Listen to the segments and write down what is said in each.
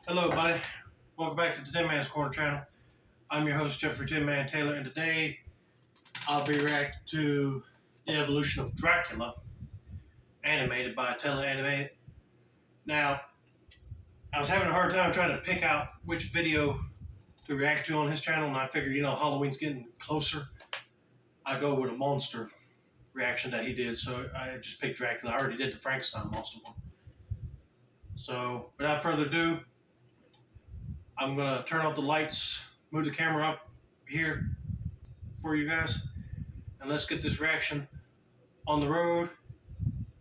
Hello, everybody. Welcome back to the Tin Man's Corner channel. I'm your host, Jeffrey Tin Man Taylor, and today I'll be reacting to the evolution of Dracula, animated by Teleanimated. Now, I was having a hard time trying to pick out which video to react to on his channel, and I figured, Halloween's getting closer. I go with a monster reaction that he did, so I just picked Dracula. I already did the Frankenstein monster one. So, without further ado, I'm going to turn off the lights, move the camera up here for you guys, and let's get this reaction on the road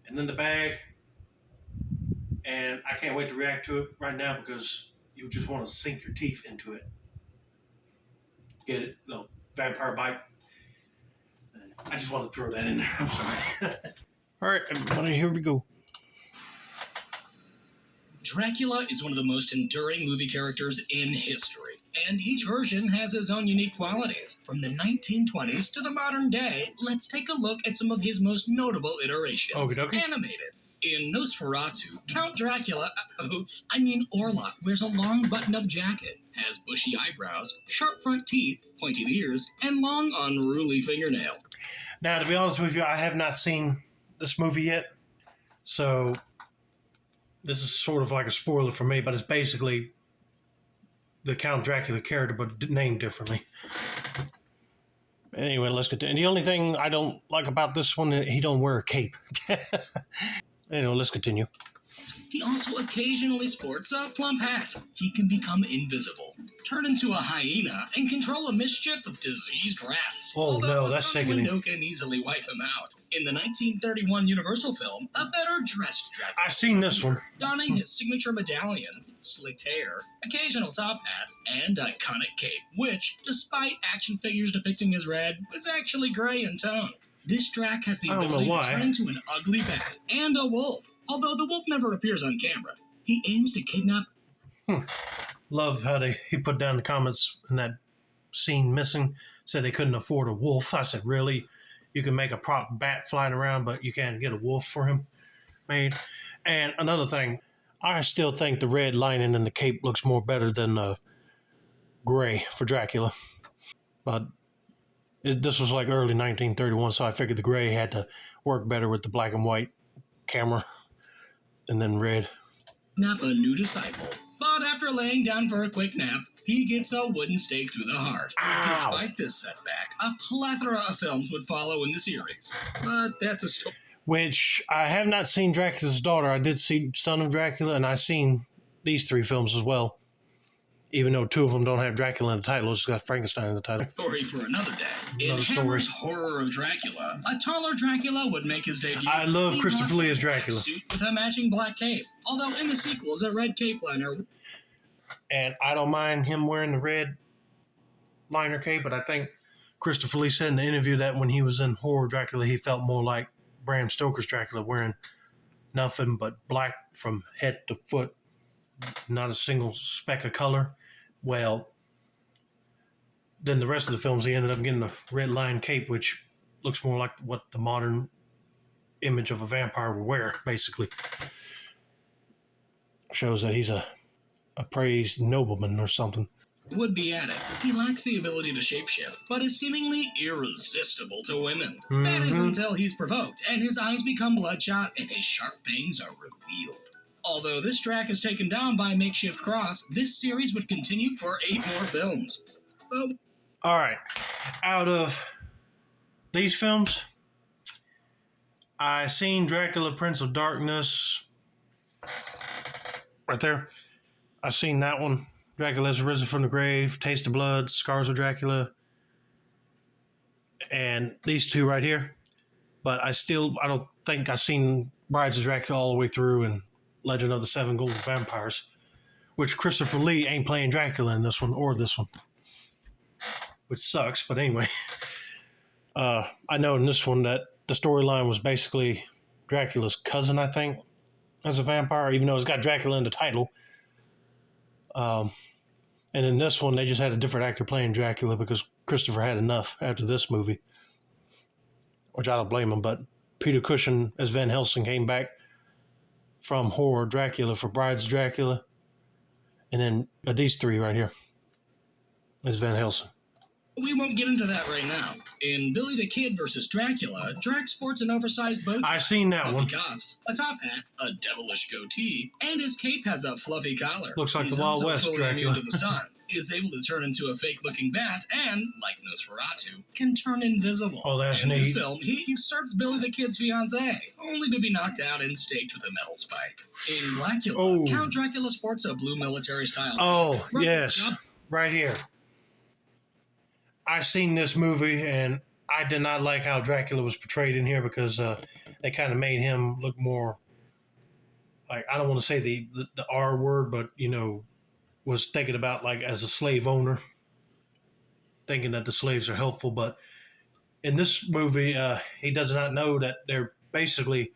and in the bag. And I can't wait to react to it right now because you just want to sink your teeth into it. Get it? No, vampire bite. I just want to throw that in there. I'm sorry. All right, everybody, here we go. Dracula is one of the most enduring movie characters in history, and each version has its own unique qualities. From the 1920s to the modern day, let's take a look at some of his most notable iterations. Okey-dokey. Animated. In Nosferatu, Count Dracula, Orlok, wears a long button-up jacket, has bushy eyebrows, sharp front teeth, pointed ears, and long, unruly fingernails. Now, to be honest with you, I have not seen this movie yet, so this is sort of like a spoiler for me, but it's basically the Count Dracula character, but named differently. Anyway, let's get to it. And the only thing I don't like about this one, he don't wear a cape. Anyway, let's continue. He also occasionally sports a plump hat. He can become invisible, turn into a hyena, and control a mischief of diseased rats. Oh no, that's sickening. Window can easily wipe him out. In the 1931 Universal film, a better-dressed Dracula. I've seen this one. Donning his signature medallion, slicked hair, occasional top hat, and iconic cape, which, despite action figures depicting his red, was actually gray in tone. This Drac has the ability to turn into an ugly bat and a wolf, although the wolf never appears on camera. He aims to kidnap... Love how he put down the comments in that scene missing, said they couldn't afford a wolf. I said, really? You can make a prop bat flying around, but you can't get a wolf for him made? And another thing, I still think the red lining in the cape looks more better than gray for Dracula. But this was like early 1931, so I figured the gray had to work better with the black and white camera, and then red. Nap a new disciple, but after laying down for a quick nap, he gets a wooden stake through the heart. Ow. Despite this setback, a plethora of films would follow in the series, but that's a story. Which I have not seen Dracula's Daughter. I did see Son of Dracula, and I've seen these three films as well. Even though two of them don't have Dracula in the title, it's got Frankenstein in the title. Story for another day. Another In story. Hammer's Horror of Dracula, a taller Dracula would make his debut. I love Christopher Lee as Dracula. Suit with a matching black cape, although in the sequels, a red cape liner. And I don't mind him wearing the red liner cape, but I think Christopher Lee said in the interview that when he was in Horror Dracula, he felt more like Bram Stoker's Dracula, wearing nothing but black from head to foot, not a single speck of color. Well, then the rest of the films, he ended up getting a red line cape, which looks more like what the modern image of a vampire would wear, basically. Shows that he's a praised nobleman or something. Would be at it. He lacks the ability to shapeshift, but is seemingly irresistible to women. That is until he's provoked, and his eyes become bloodshot, and his sharp fangs are revealed. Although this Drac is taken down by a makeshift cross, this series would continue for 8 more films. All right. Out of these films, I seen Dracula, Prince of Darkness. Right there. I seen that one. Dracula has risen from the grave, Taste of Blood, Scars of Dracula, and these two right here. But I don't think I've seen Brides of Dracula all the way through and Legend of the Seven Golden Vampires, which Christopher Lee ain't playing Dracula in this one or this one, which sucks. But anyway, I know in this one that the storyline was basically Dracula's cousin, I think, as a vampire, even though it's got Dracula in the title. And in this one, they just had a different actor playing Dracula because Christopher had enough after this movie, which I don't blame him. But Peter Cushing as Van Helsing came back from Horror Dracula for Brides of Dracula, And then these three right here is Van Helsing. We won't get into that right now. In Billy the Kid versus Dracula, Drac sports an oversized bow tie, I seen that one. cuffs, a top hat, a devilish goatee, and his cape has a fluffy collar. Looks like He's the Wild also West fully Dracula. immune to the sun, is able to turn into a fake-looking bat, and, like Nosferatu, can turn invisible. Oh, that's in neat. this film, he usurps Billy the Kid's fiancée, only to be knocked out and staked with a metal spike. In Dracula, Count Dracula sports a blue military-style. Oh, yes. Right here. I seen this movie, and I did not like how Dracula was portrayed in here because they kind of made him look more like, I don't want to say the R word, but, you know, was thinking about like as a slave owner, thinking that the slaves are helpful. But in this movie, he does not know that they're basically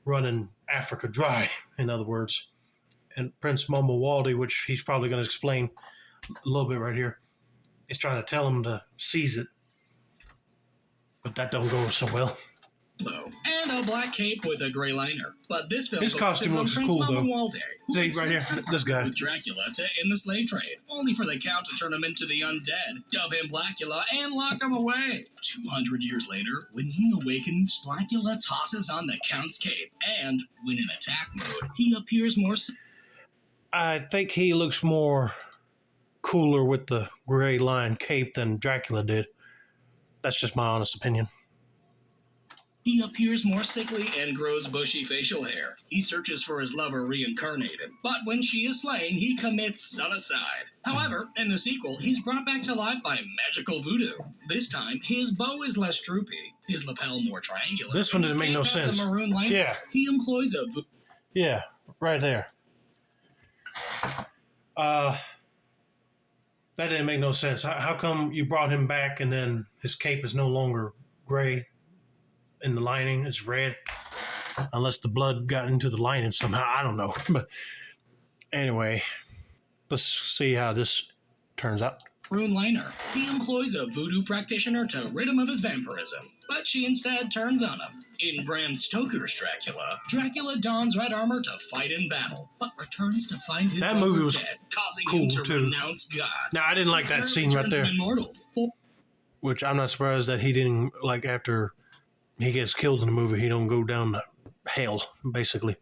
running Africa dry, in other words. And Prince Mumblewaldy, which he's probably going to explain a little bit right here, is trying to tell him to seize it. But that don't go so well. And a black cape with a gray liner. But this film his costume looks cool, though. See, right here, this guy. With Dracula to end the slave trade, only for the Count to turn him into the undead, dub him Blackula, and lock him away. 200 years later, when he awakens, Blackula tosses on the Count's cape, and, when in attack mode, he appears more... I think he looks more cooler with the gray line cape than Dracula did. That's just my honest opinion. He appears more sickly and grows bushy facial hair. He searches for his lover reincarnated, but when she is slain, he commits suicide. However, in the sequel, he's brought back to life by magical voodoo. This time, his bow is less droopy, his lapel more triangular. This one doesn't make no sense. Yeah. He employs a... Yeah, right there. That didn't make no sense. How come you brought him back and then his cape is no longer gray and the lining is red? Unless the blood got into the lining somehow. I don't know. But anyway, let's see how this turns out. Rune liner. He employs a voodoo practitioner to rid him of his vampirism, but she instead turns on him. In Bram Stoker's Dracula, Dracula dons red armor to fight in battle, but returns to find his lover was dead, causing him to renounce God. Now, I didn't like that scene right there. Immortal. Which I'm not surprised that he didn't, like, after he gets killed in the movie, he don't go down to hell, basically.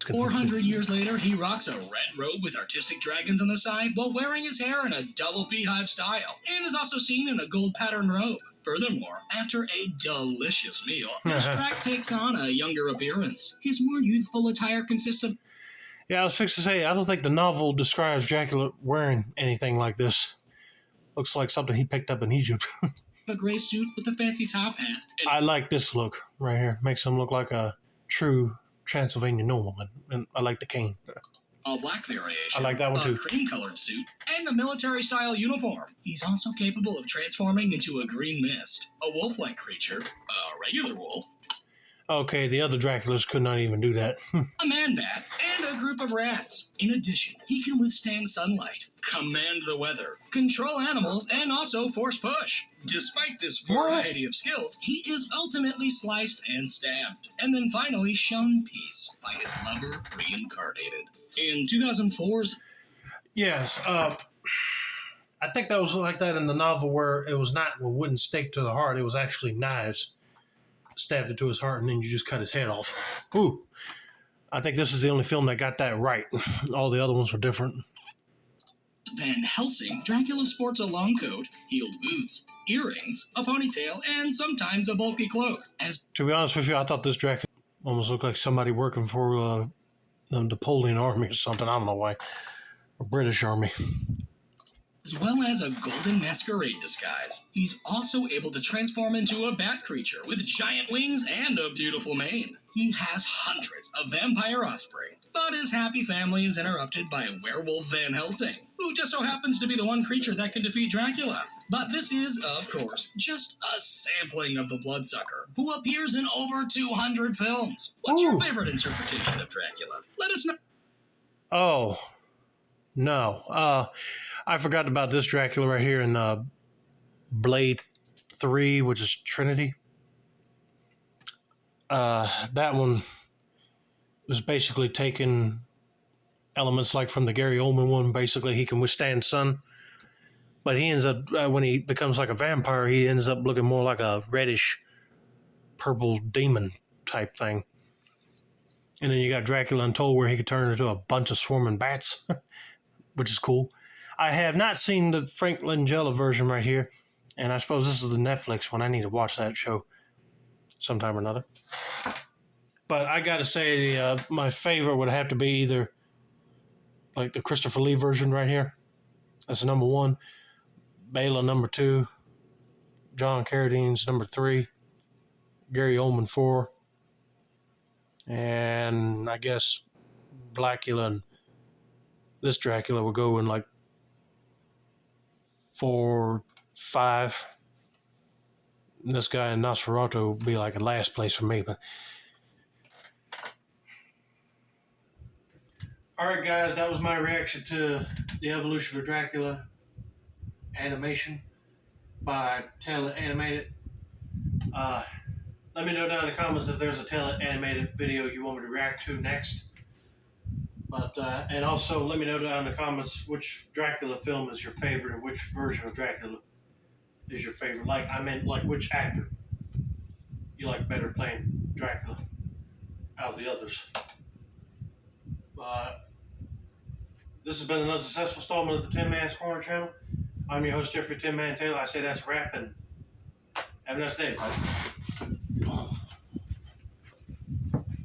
400 years later, he rocks a red robe with artistic dragons on the side while wearing his hair in a double beehive style, and is also seen in a gold patterned robe. Furthermore, after a delicious meal, this Drac takes on a younger appearance. His more youthful attire consists of... Yeah, I was fixed to say, I don't think the novel describes Dracula wearing anything like this. Looks like something he picked up in Egypt. A gray suit with a fancy top hat. I like this look right here. Makes him look like a true Transylvanian nobleman. And I like the cane. A black variation. I like that one too. A cream-colored suit, and a military-style uniform. He's also capable of transforming into a green mist, a wolf-like creature, a regular wolf. Okay, the other Draculas could not even do that. A man-bat, and a group of rats. In addition, he can withstand sunlight, command the weather, control animals, and also force push. Despite this variety of skills, he is ultimately sliced and stabbed, and then finally shown peace by his lover reincarnated. In 2004's... Yes, I think that was like that in the novel where it was not a wooden stake to the heart, it was actually knives. Stabbed it to his heart and then you just cut his head off. Ooh. I think this is the only film that got that right. All the other ones were different. Van Helsing, Dracula sports a long coat, heeled boots, earrings, a ponytail, and sometimes a bulky cloak. To be honest with you, I thought this Dracula almost looked like somebody working for the Napoleon army or something. I don't know why. Or British army. As well as a golden masquerade disguise. He's also able to transform into a bat creature with giant wings and a beautiful mane. He has hundreds of vampire offspring, but his happy family is interrupted by werewolf Van Helsing, who just so happens to be the one creature that can defeat Dracula. But this is, of course, just a sampling of the Bloodsucker, who appears in over 200 films. What's your favorite interpretation of Dracula? Let us know. Oh, no. I forgot about this Dracula right here in Blade 3, which is Trinity. That one was basically taken elements like from the Gary Oldman one. Basically, he can withstand sun. But he ends up, when he becomes like a vampire, he ends up looking more like a reddish purple demon type thing. And then you got Dracula Untold, where he could turn into a bunch of swarming bats, which is cool. I have not seen the Frank Langella version right here, and I suppose this is the Netflix one. I need to watch that show sometime or another. But I gotta say, my favorite would have to be either like the Christopher Lee version right here. That's number one. Bela number two. John Carradine's number three. Gary Oldman 4, and I guess Blackula and this Dracula will go in like 4, 5. And this guy in Nosferatu will be like in last place for me. But all right, guys, that was my reaction to the Evolution of Dracula animation by Taylor Animated. Let me know down in the comments if there's a Taylor Animated video you want me to react to next. But and also let me know down in the comments which Dracula film is your favorite and which version of Dracula is your favorite. Like, I meant like which actor you like better playing Dracula out of the others. This has been another successful installment of the Tin Man's Corner channel. I'm your host, Jeffrey Tin Man Taylor. I say that's a wrap, and have a nice day.